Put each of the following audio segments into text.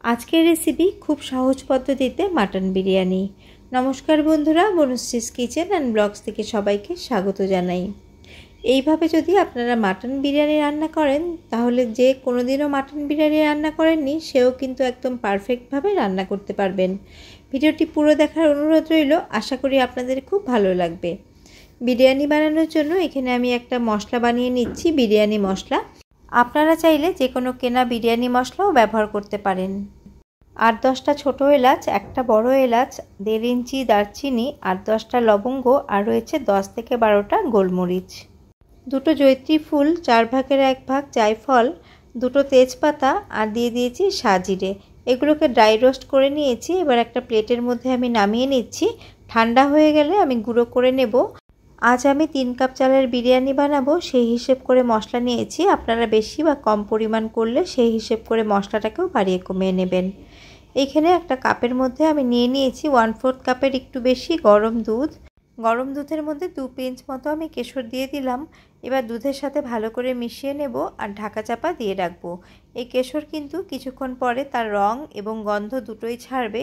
आजकेर रेसिपि खूब सहज पद्धतिते माटन बिरियानी। नमस्कार बंधुरा, बनुश्रीज किचेन एंड ब्लग्स थेके सबाइके स्वागत जानाई। এইভাবে যদি আপনারা মাটন বিরিয়ানি রান্না করেন তাহলে যে কোনোদিনও মাটন বিরিয়ানি রান্না করেননি সেও কিন্তু একদম পারফেক্টভাবে রান্না করতে পারবেন। ভিডিওটি পুরো দেখার অনুরোধ রইল, আশা করি আপনাদের খুব ভালো লাগবে। বিরিয়ানি বানানোর জন্য এখানে আমি একটা মশলা বানিয়ে নিচ্ছি, বিরিয়ানি মশলা। আপনারা চাইলে যে কোনো কেনা বিরিয়ানি মশলাও ব্যবহার করতে পারেন। 8-10টা ছোটো এলাচ, একটা বড় এলাচ, 1.5 ইঞ্চি দারচিনি, 8-10টা লবঙ্গ আর রয়েছে 10 থেকে 12টা গোলমরিচ, 2টো জয়িত্রী ফুল, 4 ভাগের 1 ভাগ জায়ফল, 2টো তেজপাতা আর দিয়ে দিয়েছি সাজিরে। এগুলোকে ড্রাই রোস্ট করে নিয়েছি। এবার একটা প্লেটের মধ্যে আমি নামিয়ে নিচ্ছি। ঠান্ডা হয়ে গেলে আমি গুঁড়ো করে নেব। আজ আমি 3 কাপ চালের বিরিয়ানি বানাবো, সেই হিসেব করে মশলা নিয়েছি। আপনারা বেশি বা কম পরিমাণ করলে সেই হিসেব করে মশলাটাকেও বাড়িয়ে কমিয়ে নেবেন। এইখানে একটা কাপের মধ্যে আমি নিয়ে নিয়েছি 1/4 কাপের একটু বেশি গরম দুধ। গরম দুধের মধ্যে 2 পিঞ্চ মতো আমি কেশর দিয়ে দিলাম। এবার দুধের সাথে ভালো করে মিশিয়ে নেব আর ঢাকা চাপা দিয়ে রাখবো। এই কেশর কিন্তু কিছুক্ষণ পরে তার রং এবং গন্ধ দুটোই ছাড়বে।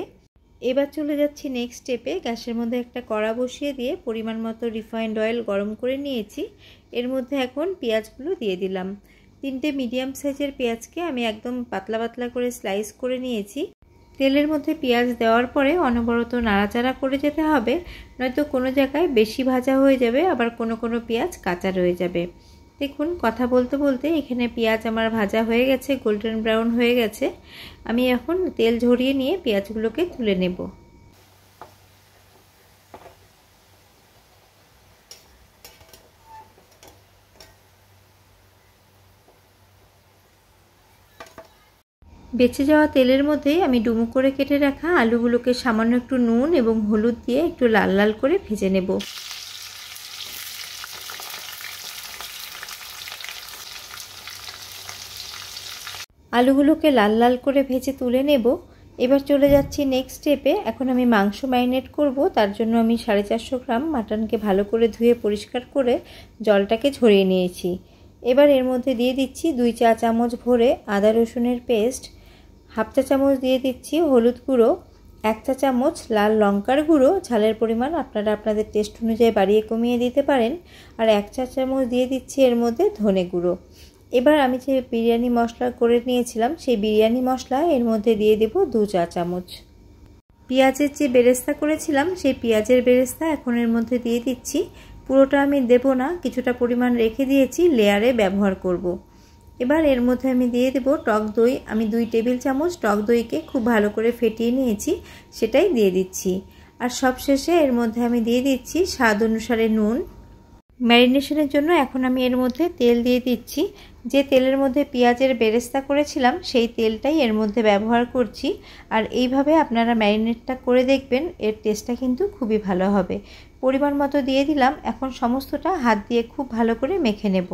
এবার চলে যাচ্ছি নেক্সট স্টেপে। গ্যাসের মধ্যে একটা কড়া বসিয়ে দিয়ে পরিমাণ মতো রিফাইন্ড অয়েল গরম করে নিয়েছি। এর মধ্যে এখন পেঁয়াজগুলো দিয়ে দিলাম। 3টে মিডিয়াম সাইজের পেঁয়াজকে আমি একদম পাতলা পাতলা করে স্লাইস করে নিয়েছি। তেলের মধ্যে পেঁয়াজ দেওয়ার পরে অনবরত নাড়াচাড়া করে যেতে হবে, নয়তো কোনো জায়গায় বেশি ভাজা হয়ে যাবে, আবার কোনো কোনো পেঁয়াজ কাঁচা রয়ে যাবে। দেখুন, কথা বলতে বলতে এখানে পেঁয়াজ আমার ভাজা হয়ে গেছে, গোল্ডেন ব্রাউন হয়ে গেছে। আমি এখন তেল ঝরিয়ে নিয়ে পেঁয়াজগুলোকে তুলে নেব। বেঁচে যাওয়া তেলের মধ্যেই আমি ডুমো করে কেটে রাখা আলুগুলোকে সামান্য একটু নুন এবং হলুদ দিয়ে একটু লাল লাল করে ভেজে নেব। আলুগুলোকে লাল লাল করে ভেজে তুলে নেব। এবার চলে যাচ্ছি নেক্সট স্টেপে। এখন আমি মাংস ম্যারিনেট করব। তার জন্য আমি 450 গ্রাম মাটনকে ভালো করে ধুয়ে পরিষ্কার করে জলটাকে ঝরিয়ে নিয়েছি। এবার এর মধ্যে দিয়ে দিচ্ছি 2 চা চামচ ভরে আদা রসুনের পেস্ট, 1/2 চা চামচ দিয়ে দিচ্ছি হলুদ গুঁড়ো, 1 চা চামচ লাল লঙ্কার গুঁড়ো, ঝালের পরিমাণ আপনারা আপনাদের টেস্ট অনুযায়ী বাড়িয়ে কমিয়ে দিতে পারেন, আর 1 চা চামচ দিয়ে দিচ্ছি এর মধ্যে ধনে গুঁড়ো। এবার আমি যে বিরিয়ানি মশলা করে নিয়েছিলাম সেই বিরিয়ানি মশলা এর মধ্যে দিয়ে দেব 2 চা চামচ। পেঁয়াজের যে বেরেস্তা করেছিলাম সেই পেঁয়াজের বেরেস্তা এখন এর মধ্যে দিয়ে দিচ্ছি। পুরোটা আমি দেব না, কিছুটা পরিমাণ রেখে দিয়েছি, লেয়ারে ব্যবহার করব। এবার এর মধ্যে আমি দিয়ে দেব টক দই। আমি 2 টেবিল চামচ টক দইকে খুব ভালো করে ফেটিয়ে নিয়েছি, সেটাই দিয়ে দিচ্ছি। আর সবশেষে এর মধ্যে আমি দিয়ে দিচ্ছি স্বাদ অনুসারে নুন। ম্যারিনেশনের জন্য এখন আমি এর মধ্যে তেল দিয়ে দিচ্ছি। যে তেলের মধ্যে পেঁয়াজের বেরেস্তা করেছিলাম সেই তেলটাই এর মধ্যে ব্যবহার করছি। আর এইভাবে আপনারা ম্যারিনেটটা করে দেখবেন, এর টেস্টটা কিন্তু খুবই ভালো হবে। পরিমাণ মতো দিয়ে দিলাম। এখন সমস্তটা হাত দিয়ে খুব ভালো করে মেখে নেব।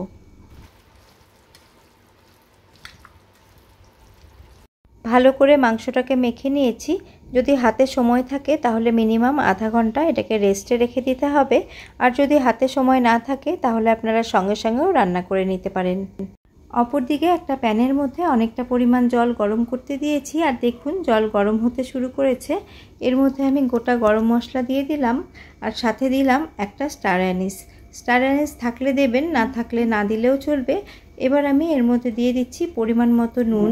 ভালো করে মাংসটাকে মেখে নিয়েছি। যদি হাতে সময় থাকে তাহলে মিনিমাম আধা ঘন্টা এটাকে রেস্টে রেখে দিতে হবে, আর যদি হাতে সময় না থাকে তাহলে আপনারা সঙ্গে সঙ্গেও রান্না করে নিতে পারেন। অপরদিকে একটা প্যানের মধ্যে অনেকটা পরিমাণ জল গরম করতে দিয়েছি, আর দেখুন জল গরম হতে শুরু করেছে। এর মধ্যে আমি গোটা গরম মশলা দিয়ে দিলাম, আর সাথে দিলাম একটা স্টার অ্যানিস। স্টার অ্যানিস থাকলে দেবেন, না থাকলে না দিলেও চলবে। এবার আমি এর মধ্যে দিয়ে দিচ্ছি পরিমাণ মতো নুন।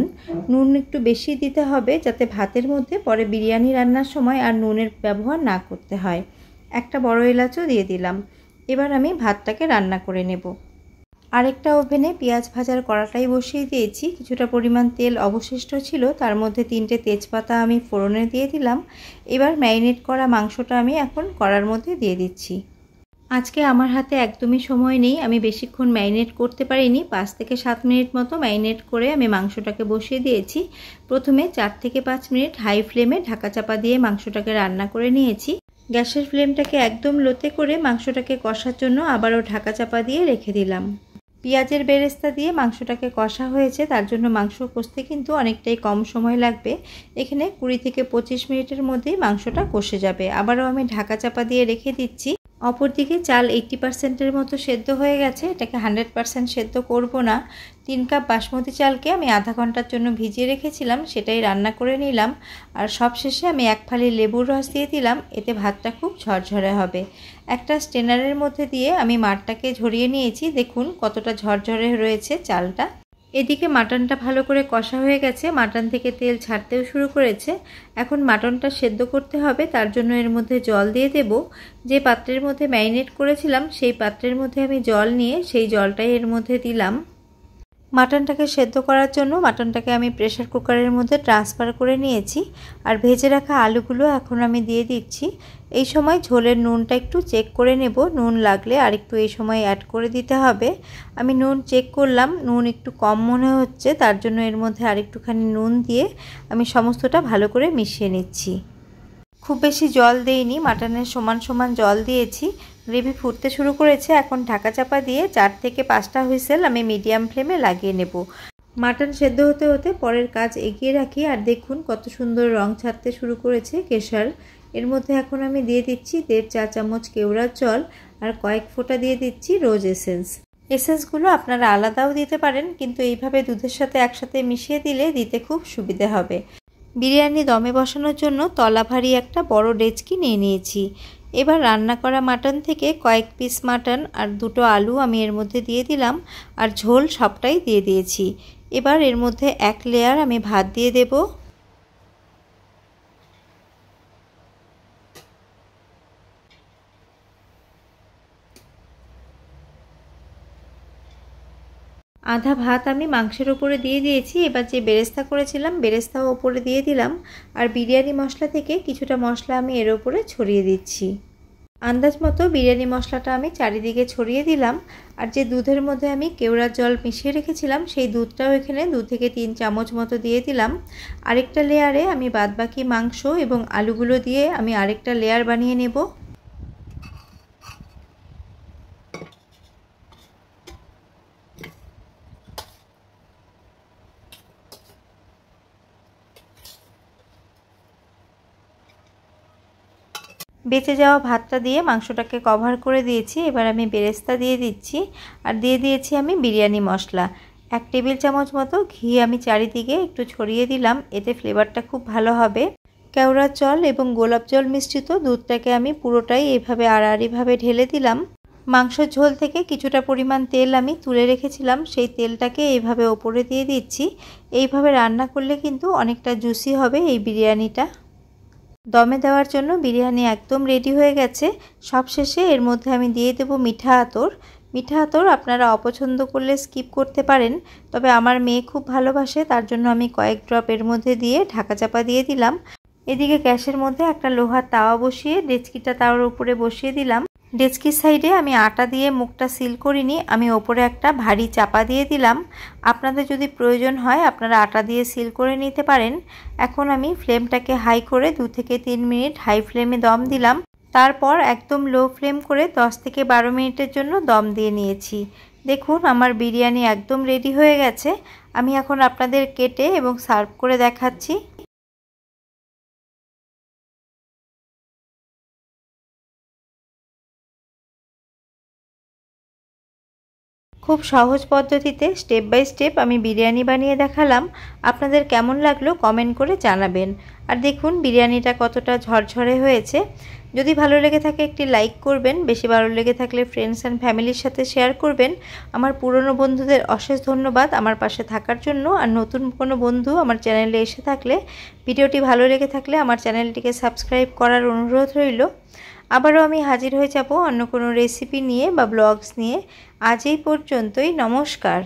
নুন একটু বেশি দিতে হবে যাতে ভাতের মধ্যে পরে বিরিয়ানি রান্নার সময় আর নুনের ব্যবহার না করতে হয়। একটা বড় এলাচও দিয়ে দিলাম। এবার আমি ভাতটাকে রান্না করে নেব। আরেকটা ওভেনে পেঁয়াজ ভাজার কড়াটাই বসিয়ে দিয়েছি। কিছুটা পরিমাণ তেল অবশিষ্ট ছিল, তার মধ্যে 3টে তেজপাতা আমি ফোড়নে দিয়ে দিলাম। এবার ম্যারিনেট করা মাংসটা আমি এখন কড়ার মধ্যে দিয়ে দিচ্ছি। আজকে আমার হাতে একদমই সময় নেই, আমি বেশিক্ষণ ম্যারিনেট করতে পারিনি। 5 থেকে 7 মিনিট মতো ম্যারিনেট করে আমি মাংসটাকে বসিয়ে দিয়েছি। প্রথমে 4 থেকে 5 মিনিট হাই ফ্লেমে ঢাকা চাপা দিয়ে মাংসটাকে রান্না করে নিয়েছি। গ্যাসের ফ্লেমটাকে একদম লোতে করে মাংসটাকে কষার জন্য আবারও ঢাকা চাপা দিয়ে রেখে দিলাম। পেঁয়াজের বেরেস্তা দিয়ে মাংসটাকে কষা হয়েছে, তার জন্য মাংস কষতে কিন্তু অনেকটাই কম সময় লাগবে। এখানে 20 থেকে 25 মিনিটের মধ্যেই মাংসটা কষে যাবে। আবারও আমি ঢাকা চাপা দিয়ে রেখে দিচ্ছি। অপরদিকে চাল 80% মতো সেদ্ধ হয়ে গেছে। এটাকে 100% সেদ্ধ করব না। 3 কাপ বাসমতি চালকে আমি আধা ঘন্টার জন্য ভিজিয়ে রেখেছিলাম, সেটাই রান্না করে নিলাম। আর সবশেষে আমি 1 ফালি লেবুর রস দিয়ে দিলাম, এতে ভাতটা খুব ঝরঝরে হবে। একটা স্ট্রেনারের মধ্যে দিয়ে আমি মাঠটাকে ঝরিয়ে নিয়েছি। দেখুন কতটা ঝরঝরে রয়েছে চালটা। এদিকে মাটনটা ভালো করে কষা হয়ে গেছে, মাটন থেকে তেল ছাড়তেও শুরু করেছে। এখন মাটনটা সেদ্ধ করতে হবে, তার জন্য এর মধ্যে জল দিয়ে দেব। যে পাত্রের মধ্যে ম্যারিনেট করেছিলাম সেই পাত্রের মধ্যে আমি জল নিয়ে সেই জলটাই এর মধ্যে দিলাম। মাটনটাকে সেদ্ধ করার জন্য মাটনটাকে আমি প্রেসার কুকারের মধ্যে ট্রান্সফার করে নিয়েছি। আর ভেজে রাখা আলুগুলো এখন আমি দিয়ে দিচ্ছি। এই সময় ঝোলের নুনটা একটু চেক করে নেব, নুন লাগলে আর একটু এই সময় অ্যাড করে দিতে হবে। আমি নুন চেক করলাম, নুন একটু কম মনে হচ্ছে, তার জন্য এর মধ্যে আর একটুখানি নুন দিয়ে আমি সমস্তটা ভালো করে মিশিয়ে নিচ্ছি। খুব বেশি জল দেইনি, মাটনের সমান সমান জল দিয়েছি। গ্রেভি ফুটতে শুরু করেছে, এখন ঢাকা চাপা দিয়ে 4 থেকে 5টা হুইসেল আমি মিডিয়াম ফ্লেমে লাগিয়ে নেব। মাটন সেদ্ধ হতে হতে পরের কাজ এগিয়ে রাখি। আর দেখুন কত সুন্দর রং ছাড়তে শুরু করেছে কেশর। এর মধ্যে এখন আমি দিয়ে দিচ্ছি 1.5 চা চামচ কেওড়ার জল আর কয়েক ফোঁটা দিয়ে দিচ্ছি রোজ এসেন্স। এসেন্সগুলো আপনারা আলাদাও দিতে পারেন, কিন্তু এইভাবে দুধের সাথে একসাথে মিশিয়ে দিলে দিতে খুব সুবিধে হবে। বিরিয়ানি দমে বসানোর জন্য তলা ভারী একটা বড় ডেচকি নিয়ে নিয়েছি। এবার রান্না করা মাটন থেকে কয়েক পিস মাটন আর 2টো আলু আমি এর মধ্যে দিয়ে দিলাম, আর ঝোল সবটাই দিয়ে দিয়েছি। এবার এর মধ্যে 1 লেয়ার আমি ভাত দিয়ে দেব। আধা ভাত আমি মাংসের ওপরে দিয়ে দিয়েছি। এবার যে বেরেস্তা করেছিলাম বেরেস্তাও ওপরে দিয়ে দিলাম, আর বিরিয়ানি মশলা থেকে কিছুটা মশলা আমি এর ওপরে ছড়িয়ে দিচ্ছি। আন্দাজ মতো বিরিয়ানি মশলাটা আমি চারিদিকে ছড়িয়ে দিলাম। আর যে দুধের মধ্যে আমি কেওড়ার জল মিশিয়ে রেখেছিলাম সেই দুধটাও এখানে 2 থেকে 3 চামচ মতো দিয়ে দিলাম। আরেকটা লেয়ারে আমি বাদবাকি মাংস এবং আলুগুলো দিয়ে আমি আরেকটা লেয়ার বানিয়ে নেব। বেঁচে যাওয়া ভাতটা দিয়ে মাংসটাকে কভার করে দিয়েছি। এবার আমি বেরেস্তা দিয়ে দিচ্ছি, আর দিয়ে দিয়েছি আমি বিরিয়ানি মশলা। 1 টেবিল চামচ মতো ঘি আমি চারিদিকে একটু ছড়িয়ে দিলাম, এতে ফ্লেভারটা খুব ভালো হবে। কেওড়ার জল এবং গোলাপ জল মিশ্রিত দুধটাকে আমি পুরোটাই এইভাবে আড়াআড়িভাবে ঢেলে দিলাম। মাংসের ঝোল থেকে কিছুটা পরিমাণ তেল আমি তুলে রেখেছিলাম, সেই তেলটাকে এইভাবে ওপরে দিয়ে দিচ্ছি। এইভাবে রান্না করলে কিন্তু অনেকটা জুসি হবে এই বিরিয়ানিটা। দমে দেওয়ার জন্য বিরিয়ানি একদম রেডি হয়ে গেছে। সবশেষে এর মধ্যে আমি দিয়ে দেব মিঠা আতর। মিঠা আতর আপনারা অপছন্দ করলে স্কিপ করতে পারেন, তবে আমার মেয়ে খুব ভালোবাসে, তার জন্য আমি কয়েক ড্রপ এর মধ্যে দিয়ে ঢাকা চাপা দিয়ে দিলাম। এদিকে গ্যাসের মধ্যে একটা লোহার তাওয়া বসিয়ে ডেচকিটা তাওয়ার উপরে বসিয়ে দিলাম। ডেচকির সাইডে আমি আটা দিয়ে মুখটা সিল করিনি, আমি ওপরে একটা ভারী চাপা দিয়ে দিলাম। আপনাদের যদি প্রয়োজন হয় আপনারা আটা দিয়ে সিল করে নিতে পারেন। এখন আমি ফ্লেমটাকে হাই করে 2 থেকে 3 মিনিট হাই ফ্লেমে দম দিলাম। তারপর একদম লো ফ্লেম করে 10 থেকে 12 মিনিটের জন্য দম দিয়ে নিয়েছি। দেখুন আমার বিরিয়ানি একদম রেডি হয়ে গেছে। আমি এখন আপনাদের কেটে এবং সার্ভ করে দেখাচ্ছি। খুব সহজ পদ্ধতিতে স্টেপ বাই স্টেপ আমি বিরিয়ানি বানিয়ে দেখালাম। আপনাদের কেমন লাগলো কমেন্ট করে জানাবেন। আর দেখুন বিরিয়ানিটা কতটা ঝরঝরে হয়েছে। যদি ভালো লেগে থাকে একটি লাইক করবেন, বেশি ভালো লেগে থাকলে ফ্রেন্ডস অ্যান্ড ফ্যামিলির সাথে শেয়ার করবেন। আমার পুরনো বন্ধুদের অশেষ ধন্যবাদ আমার পাশে থাকার জন্য। আর নতুন কোনো বন্ধু আমার চ্যানেলে এসে থাকলে, ভিডিওটি ভালো লেগে থাকলে আমার চ্যানেলটিকে সাবস্ক্রাইব করার অনুরোধ রইল। আবারও আমি হাজির হয়ে যাব অন্য কোনো রেসিপি নিয়ে বা ব্লগস নিয়ে। আজ এই পর্যন্তই, নমস্কার।